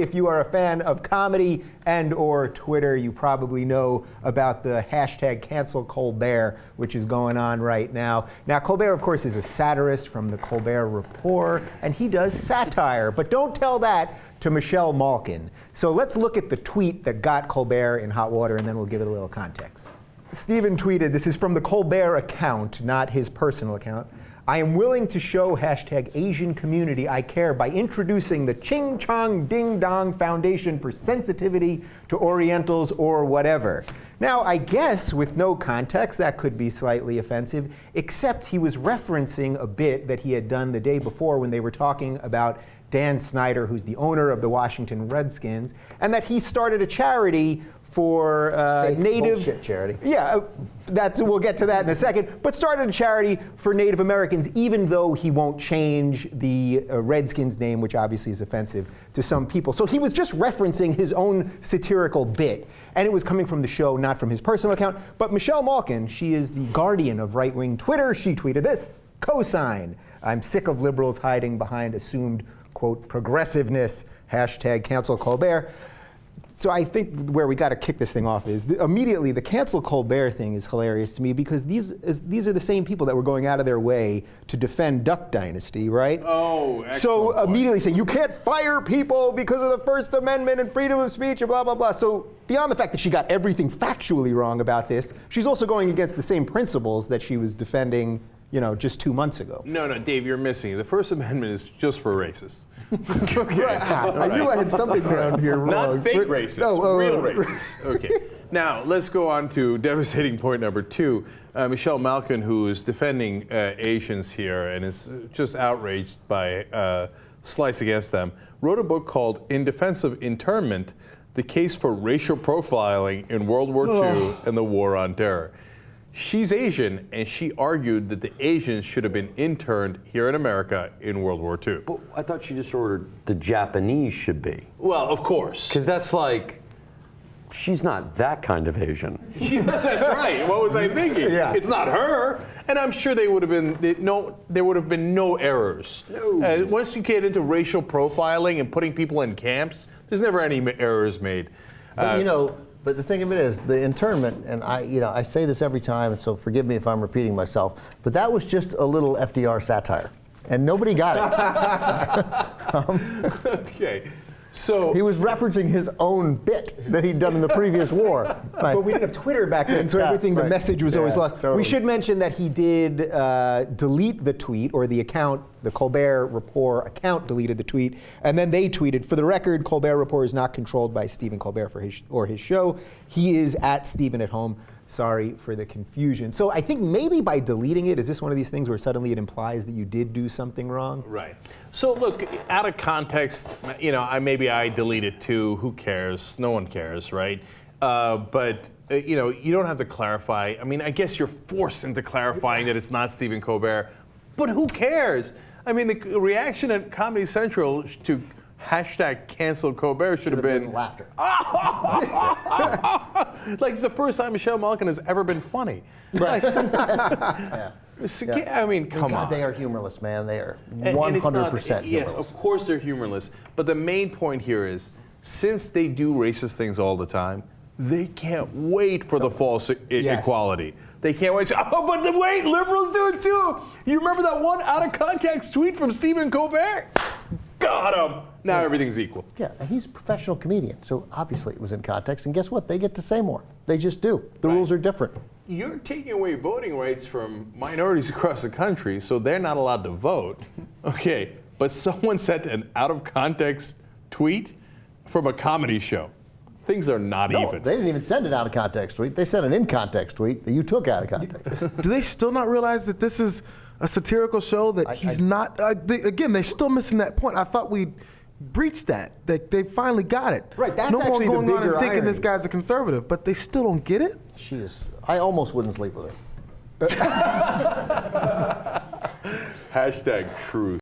if you are a fan of comedy and or Twitter, you probably know about the hashtag Cancel Colbert, which is going on right now. Now, Colbert, of course, is a satirist from the Colbert Report, and he does satire. But don't tell that to Michelle Malkin. So let's look at the tweet that got Colbert in hot water, and then we'll give it a little context. Stephen tweeted, this is from the Colbert account, not his personal account. I am willing to show hashtag Asian community I care by introducing the Ching Chong Ding Dong Foundation for Sensitivity to Orientals or whatever. Now, I guess with no context, that could be slightly offensive, except he was referencing a bit that he had done the day before when they were talking about Dan Snyder, who's the owner of the Washington Redskins, and that he started a charity for Native bullshit charity. Yeah, we'll get to that in a second. But started a charity for Native Americans, even though he won't change the Redskins name, which obviously is offensive to some people. So he was just referencing his own satirical bit, and it was coming from the show, not from his personal account. But Michelle Malkin, she is the guardian of right-wing Twitter. She tweeted this: cosign. I'm sick of liberals hiding behind assumed, quote, progressiveness, hashtag cancel Colbert. So I think where we got to kick this thing off is immediately the cancel Colbert thing is hilarious to me because these are the same people that were going out of their way to defend Duck Dynasty, right? Oh, excellent. So immediately saying you can't fire people because of the First Amendment and freedom of speech and blah, blah, blah. So beyond the fact that she got everything factually wrong about this, she's also going against the same principles that she was defending, just 2 months ago. No, Dave, you're missing it. The First Amendment is just for racists. Okay. I knew I had something down here wrong. Not fake racists, real racists. Okay. Now, let's go on to devastating point number 2. Michelle Malkin, who is defending Asians here and is just outraged by slights against them, wrote a book called In Defense of Internment, The Case for Racial Profiling in World War II and the War on Terror. She's Asian, and she argued that the Asians should have been interned here in America in World War II. But I thought she just ordered the Japanese should be. Well, of course. Because that's like, she's not that kind of Asian. Yeah, that's right. What was I thinking? Yeah. It's not her. And I'm sure there would have been no errors. No. Once you get into racial profiling and putting people in camps, there's never any errors made. But But the thing of it is, the internment, and I say this every time, and so forgive me if I'm repeating myself, but that was just a little FDR satire, and nobody got it. Okay. So he was referencing his own bit that he'd done in the previous war. Right. But we didn't have Twitter back then, so everything, the message was always lost. Totally. We should mention that he did delete the tweet, or the account, the Colbert Report account deleted the tweet, and then they tweeted, for the record, Colbert Report is not controlled by Stephen Colbert for his show. He is at Stephen at home. Sorry for the confusion. So I think maybe by deleting it, is this one of these things where suddenly it implies that you did do something wrong? Right. So look, out of context, maybe I delete it too. Who cares? No one cares, right? But you don't have to clarify. I mean, I guess you're forced into clarifying that it's not Stephen Colbert, but who cares? I mean, the reaction at Comedy Central to hashtag cancel Colbert should have been laughter. Like it's the first time Michelle Malkin has ever been funny. Right. Yeah. I mean, come on. They are humorless, man. They are 100% humorless. Yes, of course they're humorless. But the main point here is, since they do racist things all the time, they can't wait for the false equality. They can't wait. But wait, liberals do it too. You remember that one out of context tweet from Stephen Colbert? Got him. Now everything's equal. Yeah, and he's a professional comedian, so obviously it was in context. And guess what? They get to say more. They just do. The rules are different. You're taking away voting rights from minorities across the country, so they're not allowed to vote. Okay, but someone sent an out-of-context tweet from a comedy show. Things are not even. They didn't even send an out-of-context tweet. They sent an in-context tweet that you took out of context. Do they still not realize that this is a satirical show, that he's not, again, they're still missing that point. I thought we breached that they finally got it. Right, that's no actually more going the on bigger and thinking irony. this guy's a conservative, but they still don't get it? I almost wouldn't sleep with her. Hashtag truth.